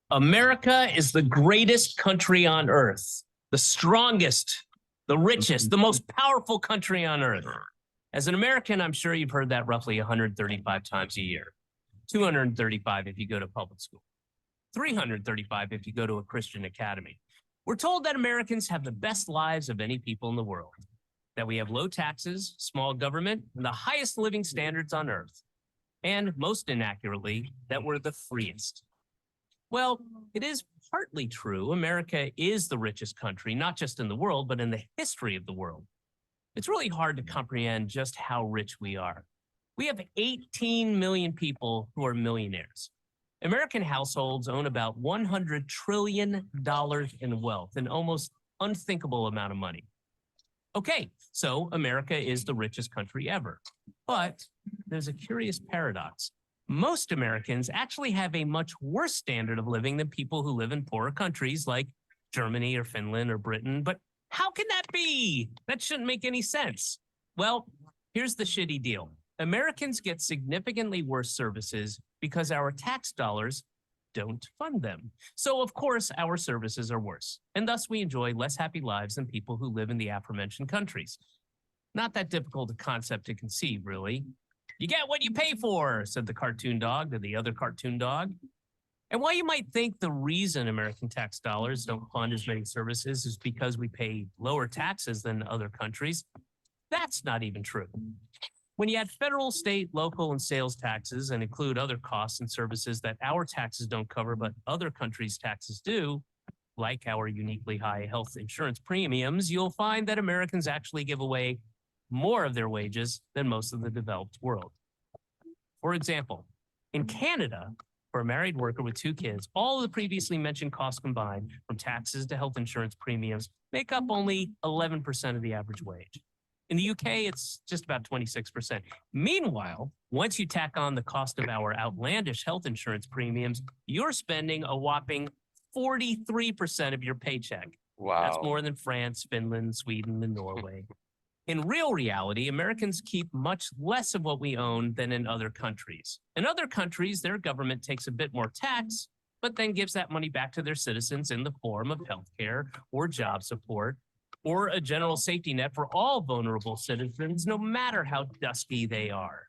America is the greatest country on earth, the strongest, the richest, the most powerful country on earth. As an American, I'm sure you've heard that roughly 135 times a year, 235 if you go to public school, 335 if you go to a Christian academy. We're told that Americans have the best lives of any people in the world, that we have low taxes, small government, and the highest living standards on earth, and most inaccurately, that we're the freest. Well, it is partly true. America is the richest country, not just in the world, but in the history of the world. It's really hard to comprehend just how rich we are. We have 18 million people who are millionaires. American households own about $100 trillion in wealth, an almost unthinkable amount of money. Okay, so America is the richest country ever. But there's a curious paradox. Most Americans actually have a much worse standard of living than people who live in poorer countries like Germany or Finland or Britain. But how can that be? That shouldn't make any sense. Well, here's the shitty deal. Americans get significantly worse services because our tax dollars don't fund them. So, of course, our services are worse, and thus we enjoy less happy lives than people who live in the aforementioned countries. Not that difficult a concept to conceive, really. You get what you pay for, said the cartoon dog to the other cartoon dog. And while you might think the reason American tax dollars don't fund as many services is because we pay lower taxes than other countries, that's not even true. When you add federal, state, local, and sales taxes and include other costs and services that our taxes don't cover but other countries' taxes do, like our uniquely high health insurance premiums, you'll find that Americans actually give away more of their wages than most of the developed world. For example, in Canada, for a married worker with 2 kids, all of the previously mentioned costs combined, from taxes to health insurance premiums, make up only 11% of the average wage. In the UK, it's just about 26%. Meanwhile, once you tack on the cost of our outlandish health insurance premiums, you're spending a whopping 43% of your paycheck. Wow. That's more than France, Finland, Sweden, and Norway. In real reality, Americans keep much less of what we own than in other countries. In other countries, their government takes a bit more tax, but then gives that money back to their citizens in the form of healthcare or job support, or a general safety net for all vulnerable citizens, no matter how dusky they are.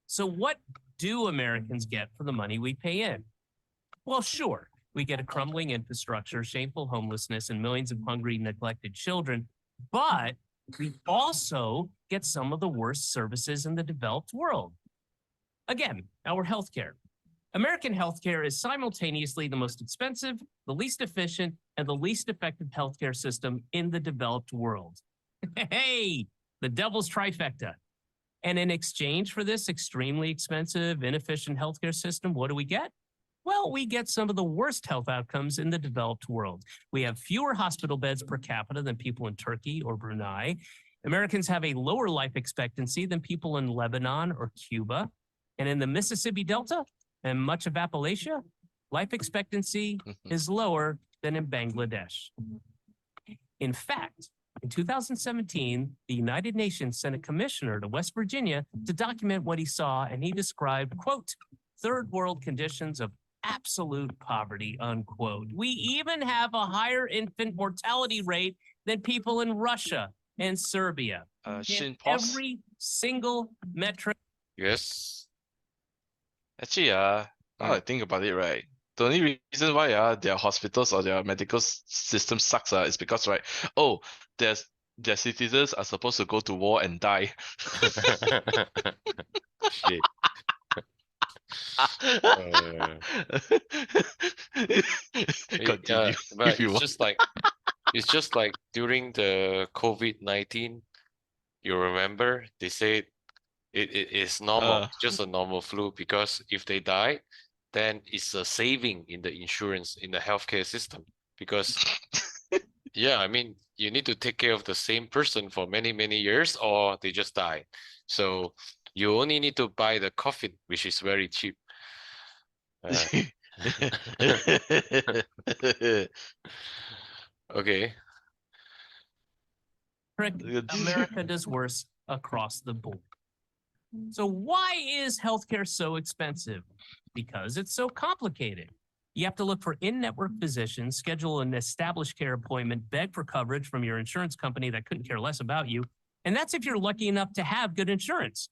So what do Americans get for the money we pay in? Well, sure, we get a crumbling infrastructure, shameful homelessness, and millions of hungry, neglected children, but we also get some of the worst services in the developed world. Again, our healthcare. American healthcare is simultaneously the most expensive, the least efficient, and the least effective healthcare system in the developed world. Hey, the devil's trifecta. And in exchange for this extremely expensive, inefficient healthcare system, what do we get? Well, we get some of the worst health outcomes in the developed world. We have fewer hospital beds per capita than people in Turkey or Brunei. Americans have a lower life expectancy than people in Lebanon or Cuba. And in the Mississippi Delta and much of Appalachia, life expectancy is lower than in Bangladesh. In fact, in 2017, the United Nations sent a commissioner to West Virginia to document what he saw, and he described, quote, third world conditions of absolute poverty, unquote. We even have a higher infant mortality rate than people in Russia and Serbia. Every single metric. Yes. Actually, now I think about it, right? The only reason why their hospitals or their medical system sucks is because, right, their citizens are supposed to go to war and die. Shit. Continue, but you it's just like during the COVID-19, you remember they said it is normal, just a normal flu, because if they die, then it's a saving in the insurance, in the healthcare system, because yeah, I mean, you need to take care of the same person for many, many years, or they just die. So you only need to buy the coffin, which is very cheap. Okay. America does worse across the board. So why is healthcare so expensive? Because it's so complicated. You have to look for in-network physicians, schedule an established care appointment, beg for coverage from your insurance company that couldn't care less about you. And that's if you're lucky enough to have good insurance.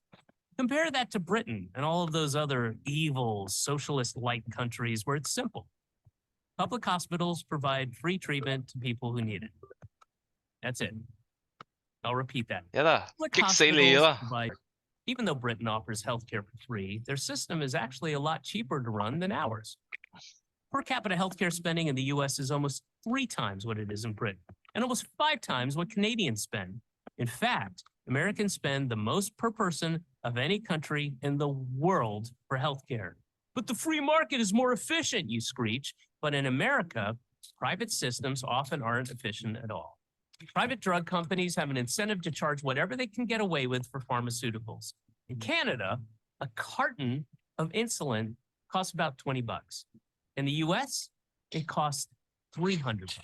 Compare that to Britain and all of those other evil, socialist-like countries where it's simple. Public hospitals provide free treatment to people who need it. That's it. I'll repeat that. Yeah lah, Public kick 死你 hospitals 啦。 provide, even though Britain offers healthcare for free, their system is actually a lot cheaper to run than ours. Per capita healthcare spending in the US is almost 3 times what it is in Britain, and almost 5 times what Canadians spend. In fact, Americans spend the most per person of any country in the world for healthcare. But the free market is more efficient, you screech. But in America, private systems often aren't efficient at all. Private drug companies have an incentive to charge whatever they can get away with for pharmaceuticals. In Canada, a carton of insulin costs about 20 bucks. In the US, it costs 300 bucks.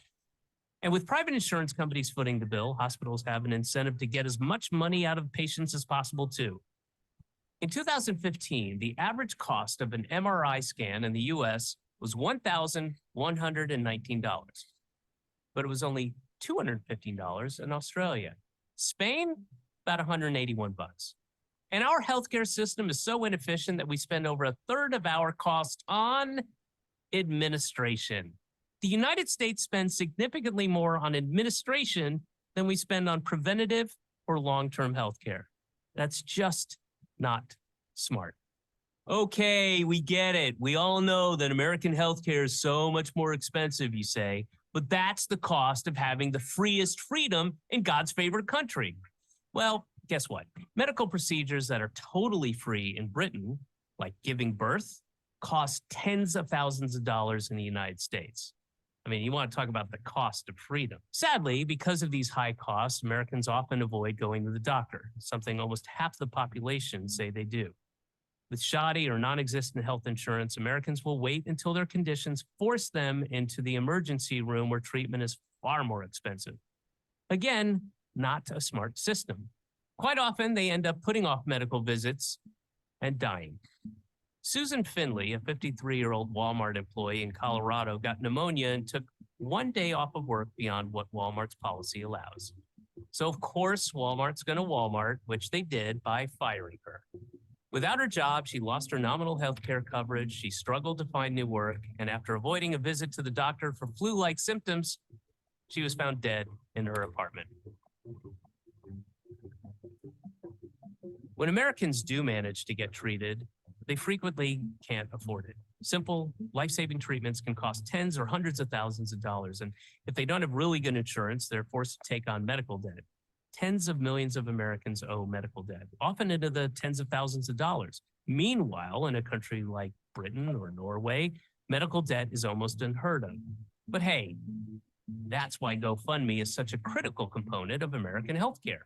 And with private insurance companies footing the bill, hospitals have an incentive to get as much money out of patients as possible too. In 2015, the average cost of an MRI scan in the US was $1,119, but it was only $215 in Australia. Spain, about 181 bucks. And our healthcare system is so inefficient that we spend over 1/3 of our cost on administration. The United States spends significantly more on administration than we spend on preventative or long-term healthcare. That's just not smart. Okay, we get it. We all know that American healthcare is so much more expensive, you say, but that's the cost of having the freest freedom in God's favorite country. Well, guess what? Medical procedures that are totally free in Britain, like giving birth, cost tens of thousands of dollars in the United States. I mean, you want to talk about the cost of freedom. Sadly, because of these high costs, Americans often avoid going to the doctor, something almost half the population say they do. With shoddy or non-existent health insurance, Americans will wait until their conditions force them into the emergency room where treatment is far more expensive. Again, not a smart system. Quite often, they end up putting off medical visits and dying. Susan Finley, a 53-year-old Walmart employee in Colorado, got pneumonia and took 1 day off of work beyond what Walmart's policy allows. So, of course, Walmart's going to Walmart, which they did by firing her. Without her job, she lost her nominal health care coverage, she struggled to find new work, and after avoiding a visit to the doctor for flu-like symptoms, she was found dead in her apartment. When Americans do manage to get treated, they frequently can't afford it. Simple, life-saving treatments can cost tens or hundreds of thousands of dollars, and if they don't have really good insurance, they're forced to take on medical debt. Tens of millions of Americans owe medical debt, often into the tens of thousands of dollars. Meanwhile, in a country like Britain or Norway, medical debt is almost unheard of. But hey, that's why GoFundMe is such a critical component of American healthcare.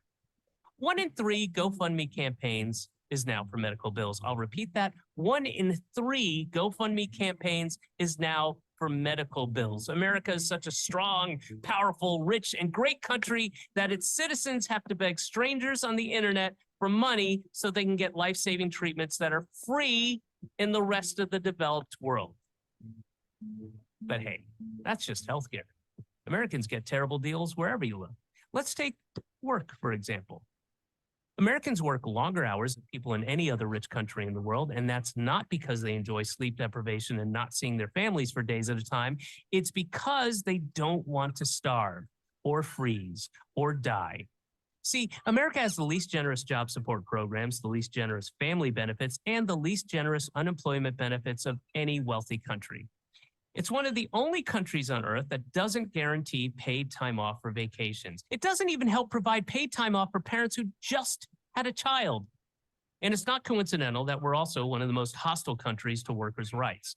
1 in 3 GoFundMe campaigns is now for medical bills. I'll repeat that. 1 in 3 GoFundMe campaigns is now for medical bills. America is such a strong, powerful, rich, and great country that its citizens have to beg strangers on the internet for money so they can get life-saving treatments that are free in the rest of the developed world. But hey, that's just healthcare. Americans get terrible deals wherever you look. Let's take work, for example. Americans work longer hours than people in any other rich country in the world, and that's not because they enjoy sleep deprivation and not seeing their families for days at a time. It's because they don't want to starve or freeze or die. See, America has the least generous job support programs, the least generous family benefits, and the least generous unemployment benefits of any wealthy country. It's one of the only countries on earth that doesn't guarantee paid time off for vacations. It doesn't even help provide paid time off for parents who just had a child. And it's not coincidental that we're also one of the most hostile countries to workers' rights.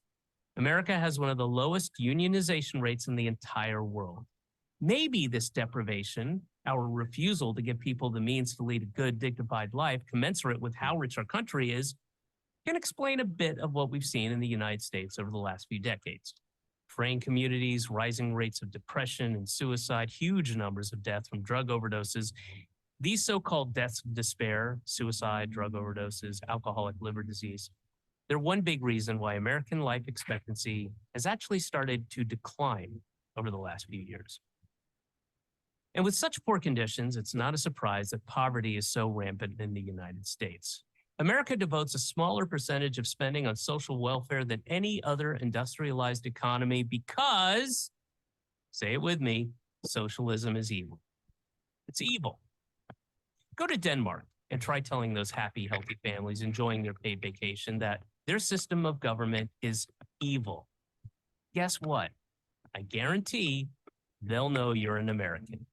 America has one of the lowest unionization rates in the entire world. Maybe this deprivation, our refusal to give people the means to lead a good, dignified life commensurate with how rich our country is, can explain a bit of what we've seen in the United States over the last few decades. Fraying communities, rising rates of depression and suicide, huge numbers of deaths from drug overdoses. These so-called deaths of despair, suicide, drug overdoses, alcoholic liver disease, They're one big reason why American life expectancy has actually started to decline over the last few years. And with such poor conditions, it's not a surprise that poverty is so rampant in the United States. America devotes a smaller percentage of spending on social welfare than any other industrialized economy because, say it with me, socialism is evil. It's evil. Go to Denmark and try telling those happy, healthy families enjoying their paid vacation that their system of government is evil. Guess what? I guarantee they'll know you're an American.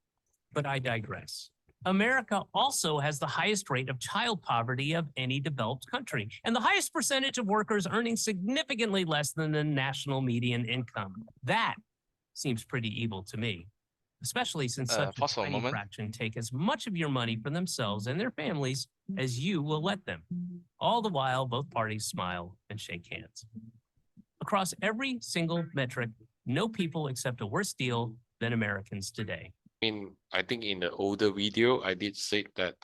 But I digress. America also has the highest rate of child poverty of any developed country, and the highest percentage of workers earning significantly less than the national median income. That seems pretty evil to me, especially since such a pause for a tiny moment. fraction take as much of your money for themselves and their families as you will let them. All the while, both parties smile and shake hands. Across every single metric, no people accept a worse deal than Americans today. I think in the older video, I did say that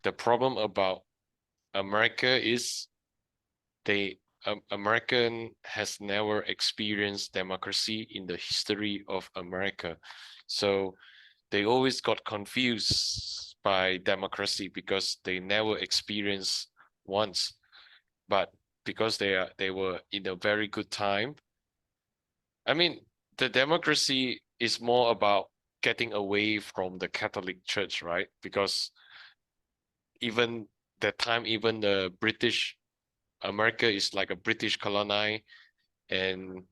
the problem about America is American has never experienced democracy in the history of America. So they always got confused by democracy because they never experienced once. But because they were in a very good time. I mean, the democracy is more about getting away from the Catholic Church, right? Because even that time, even the British, America is like a British colony, and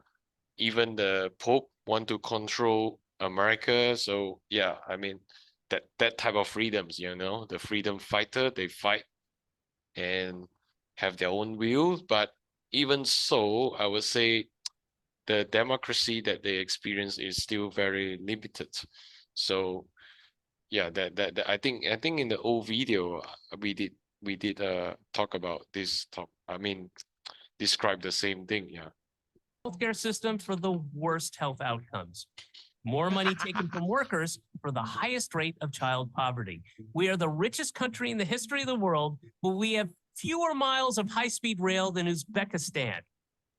even the Pope want to control America. So yeah, I mean, that type of freedoms, the freedom fighter, they fight and have their own will. But even so, I would say the democracy that they experience is still very limited. So yeah, that I think in the old video we did talk about this describe the same thing. Yeah. Healthcare system for the worst health outcomes. More money taken from workers for the highest rate of child poverty. We are the richest country in the history of the world, but we have fewer miles of high-speed rail than Uzbekistan.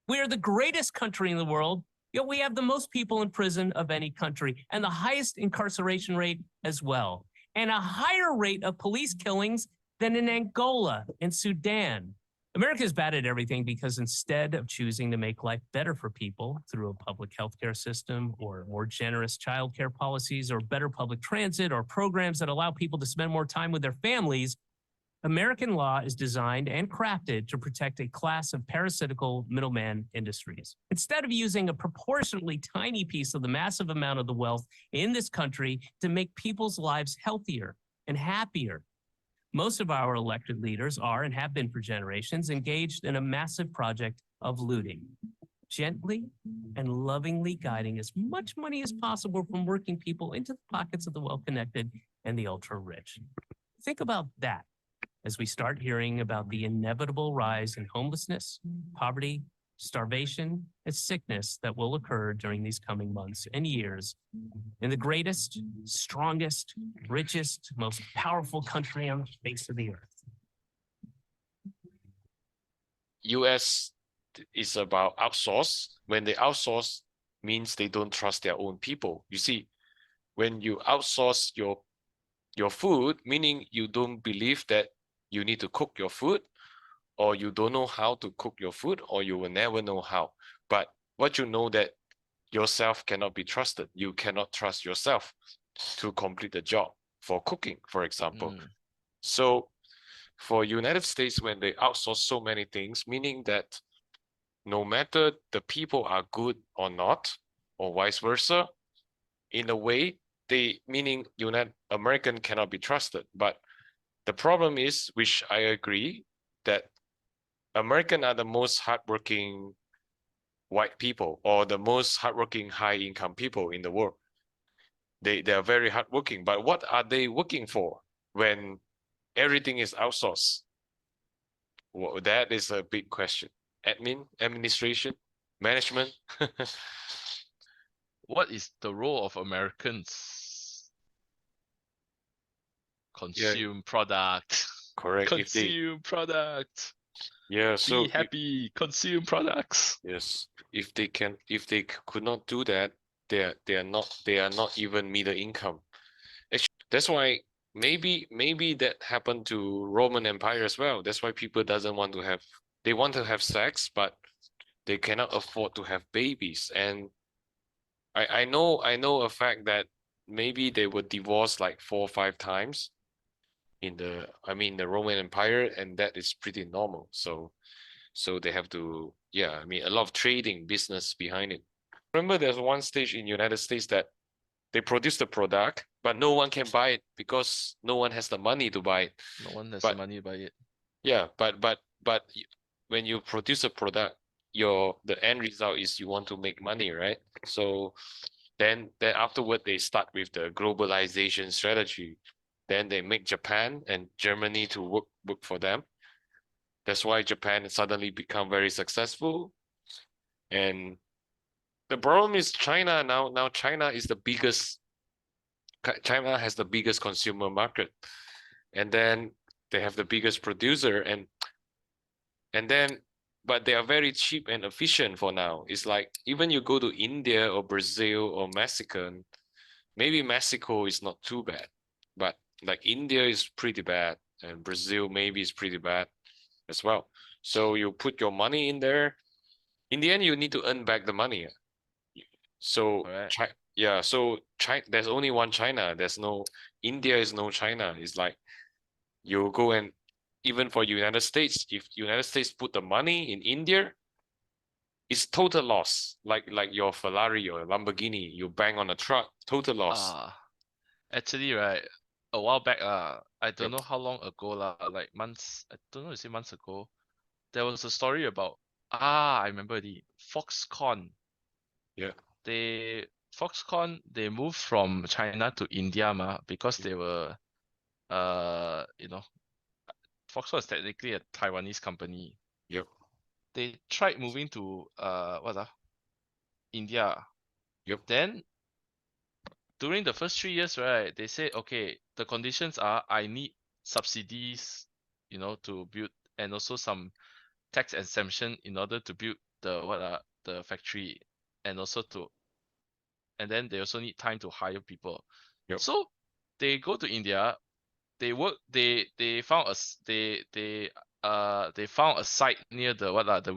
We are the greatest country in the world, yet we have the most people in prison of any country and the highest incarceration rate as well, and a higher rate of police killings than in Angola and Sudan. America is bad at everything because instead of choosing to make life better for people through a public healthcare system or more generous childcare policies or better public transit or programs that allow people to spend more time with their families, American law is designed and crafted to protect a class of parasitical middleman industries. Instead of using a proportionately tiny piece of the massive amount of the wealth in this country to make people's lives healthier and happier, most of our elected leaders are and have been for generations engaged in a massive project of looting, gently and lovingly guiding as much money as possible from working people into the pockets of the well-connected and the ultra-rich. Think about that as we start hearing about the inevitable rise in homelessness, poverty, starvation, and sickness that will occur during these coming months and years in the greatest, strongest, richest, most powerful country on the face of the earth. US is about outsource. When they outsource, means they don't trust their own people. You see, when you outsource your food, meaning you don't believe that you need to cook your food, or you don't know how to cook your food, or you will never know how. But what you know that yourself cannot be trusted. You cannot trust yourself to complete the job for cooking, for example. So for United States, when they outsource so many things, meaning that no matter the people are good or not, or vice versa, in a way, meaning American cannot be trusted. But the problem is, which I agree, that American are the most hardworking white people, or the most hardworking high-income people in the world. They are very hardworking, but what are they working for when everything is outsourced? Well, that is a big question. Administration, management. What is the role of Americans? Consume product. Correct. Consume product. Yeah, so Be happy, consume products. yes, if they could not do that, they are not even middle income. Actually, that's why maybe that happened to Roman Empire as well. That's why people doesn't want to have they want to have sex, but they cannot afford to have babies. And I know a fact that maybe they were divorced like 4 or 5 times in the Roman Empire, and that is pretty normal. So they have to, yeah, I mean, a lot of trading business behind it. Remember, there's one stage in United States that they produce the product, but no one can buy it because no one has the money to buy it. No one has But the money to buy it. yeah, when you produce a product, the end result is you want to make money, right? So then afterward they start with the globalization strategy. Then they make Japan and Germany to work for them. That's why Japan suddenly become very successful. And the problem is China now. Now China is the biggest. China has the biggest consumer market, and then they have the biggest producer, and then but they are very cheap and efficient for now. It's like even you go to India or Brazil or Mexican, maybe Mexico is not too bad, but like India is pretty bad, and Brazil maybe is pretty bad as well. So you put your money in there. In the end, you need to earn back the money. So Correct. yeah, so there's only one China. There's no India is no China. It's like you go and even for United States, if United States put the money in India, it's total loss. Like your Ferrari or Lamborghini, you bang on a truck, total loss. Actually, right, a while back, I don't Yep. know how long ago, like months, I don't know, is it months ago? There was a story about, I remember the Foxconn. Yeah. Foxconn, they moved from China to India, because they were, Foxconn is technically a Taiwanese company. Yep. They tried moving to, India. Yep. Then during the first 3 years, right, they said, okay, the conditions are I need subsidies, to build, and also some tax exemption in order to build the factory, and also and then they also need time to hire people. Yep. So they go to India, they work, they found they found a site near the the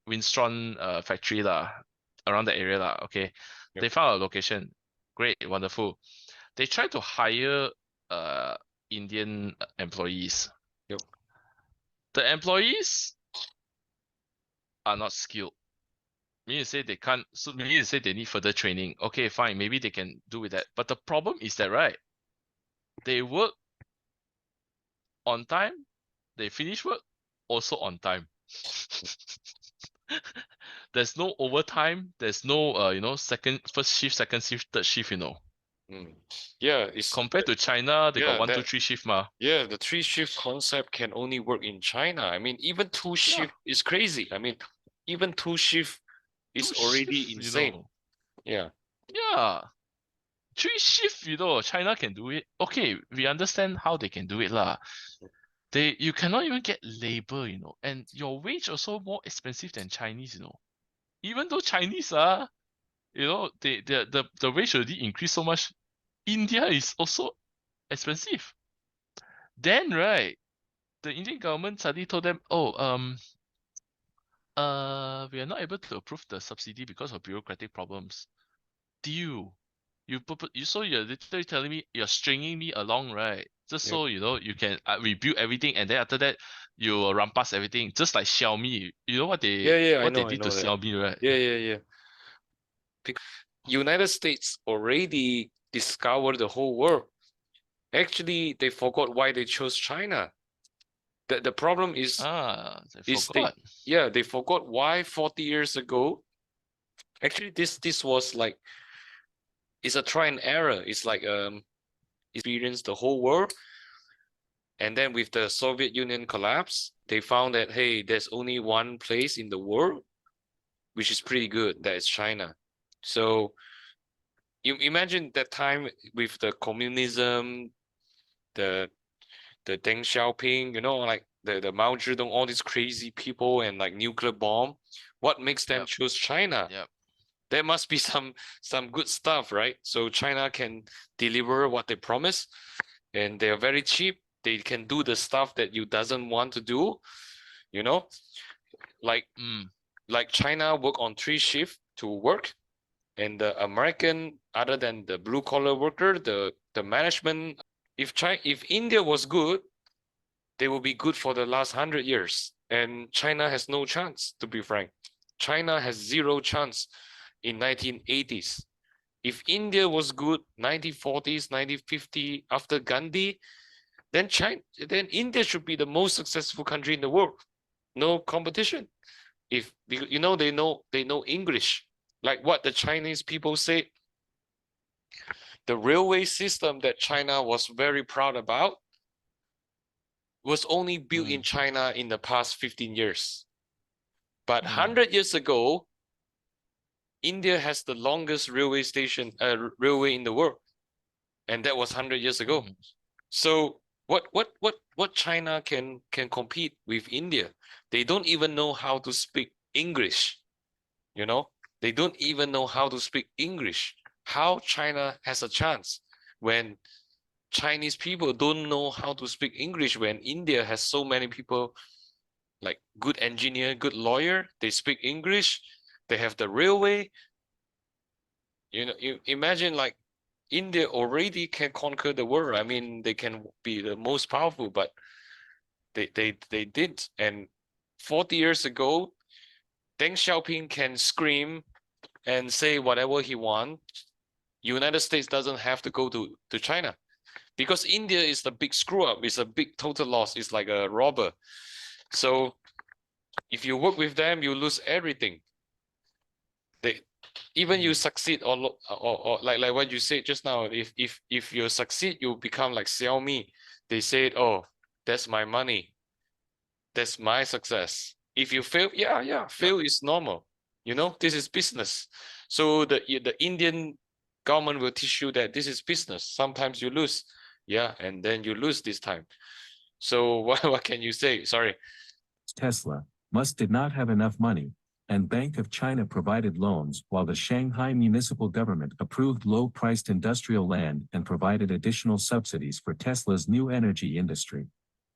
Winstron factory around the area okay. Yep. They found a location. Great, wonderful. They tried to hire Indian employees. Yep. The employees are not skilled. Meaning to say they can't. So meaning to say they need further training. Okay, fine. Maybe they can do with that. But the problem is that, right, they work on time. They finish work also on time. There's no overtime. There's no first shift, second shift, third shift. Yeah, it's Compared to China, they got yeah, 1, 2, that 3 shift ma. yeah, the 3-shift concept can only work in China. I mean, even 2-shift is crazy. I mean, even 2-shift is already Shift, insane. Yeah. Yeah. 3 shift, China can do it. Okay, we understand how they can do it lah. You cannot even get labor, and your wage also more expensive than Chinese, Even though Chinese the wage already increased so much, India is also expensive. Then right, the Indian government suddenly told them, oh, we are not able to approve the subsidy because of bureaucratic problems. Deal. So you're literally telling me you're stringing me along, right? Just so you can rebuild everything, and then after that you will rampas everything, just like Xiaomi. You know what Yeah, I they know did to that. Xiaomi, right? Yeah. United States already discovered the whole world. Actually, they forgot why they chose China. The problem is They forgot. they forgot why 40 years ago. Actually, this was like it's a try and error. It's like experience the whole world. And then with the Soviet Union collapse, they found that hey, there's only one place in the world which is pretty good, that is China. So you imagine that time with the communism, the Deng Xiaoping, like the Mao Zedong, all these crazy people and like nuclear bomb, what makes them Yep. choose China? Yep. There must be some good stuff, right? So China can deliver what they promise, and they are very cheap. They can do the stuff that you doesn't want to do, you know, like Mm. China work on 3 shift to work, and the American, other than the blue collar worker, the management, if India was good, they will be good for the last 100 years, and China has no chance, to be frank. China has 0 chance in 1980s. If India was good 1940s, 1950, after Gandhi, then India should be the most successful country in the world. No competition. If you know they know English, like what the Chinese people say. The railway system that China was very proud about was only built in China in the past 15 years. But 100 years ago, India has the longest railway in the world, and that was 100 years ago. So what China can compete with India? They don't even know how to speak English. You know, they don't even know how to speak English. How China has a chance when Chinese people don't know how to speak English, when India has so many people like good engineer, good lawyer, they speak English, they have the railway. You know, you imagine like India already can conquer the world. I mean, they can be the most powerful, but they did. And 40 years ago, Deng Xiaoping can scream and say whatever he wants. United States doesn't have to go to China, because India is the big screw up. It's a big total loss. It's like a robber. So if you work with them, you lose everything. They even you succeed or like what you said just now. If you succeed, you become like Xiaomi. They said, oh, that's my money. That's my success. If you fail, yeah, fail is normal. You know, this is business. So the Indian government will teach you that this is business. Sometimes you lose, yeah, and then you lose this time. So what can you say? Sorry. Tesla, Musk did not have enough money, and Bank of China provided loans while the Shanghai municipal government approved low-priced industrial land and provided additional subsidies for Tesla's new energy industry.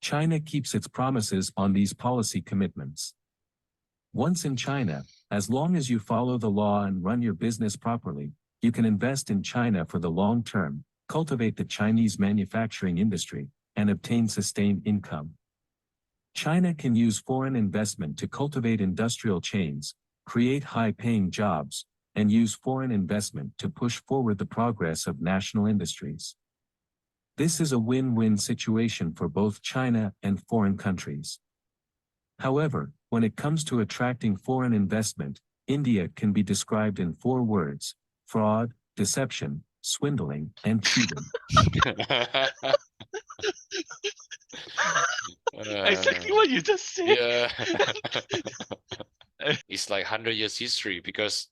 China keeps its promises on these policy commitments. Once in China, as long as you follow the law and run your business properly, you can invest in China for the long term, cultivate the Chinese manufacturing industry, and obtain sustained income. China can use foreign investment to cultivate industrial chains, create high-paying jobs, and use foreign investment to push forward the progress of national industries. This is a win-win situation for both China and foreign countries. However, when it comes to attracting foreign investment, India can be described in 4 words: fraud, deception, swindling, and cheating. Exactly what you just said. Yeah. It's like 100 years history, because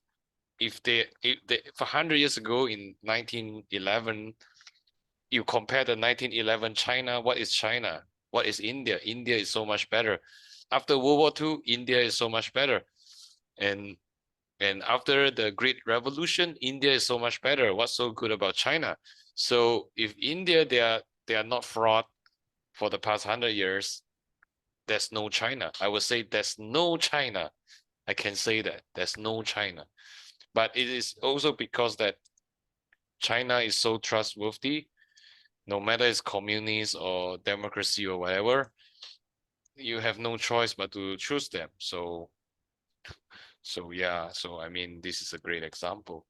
if they for 100 years ago in 1911, you compare the 1911 China, what is China? What is India? India is so much better. After World War II, India is so much better. And after the Great Revolution, India is so much better. What's so good about China? So if India, they are not fraud for the past 100 years, there's no China. I would say there's no China. I can say that there's no China. But it is also because that China is so trustworthy, no matter it's communist or democracy or whatever, you have no choice but to choose them. So yeah, so I mean, this is a great example.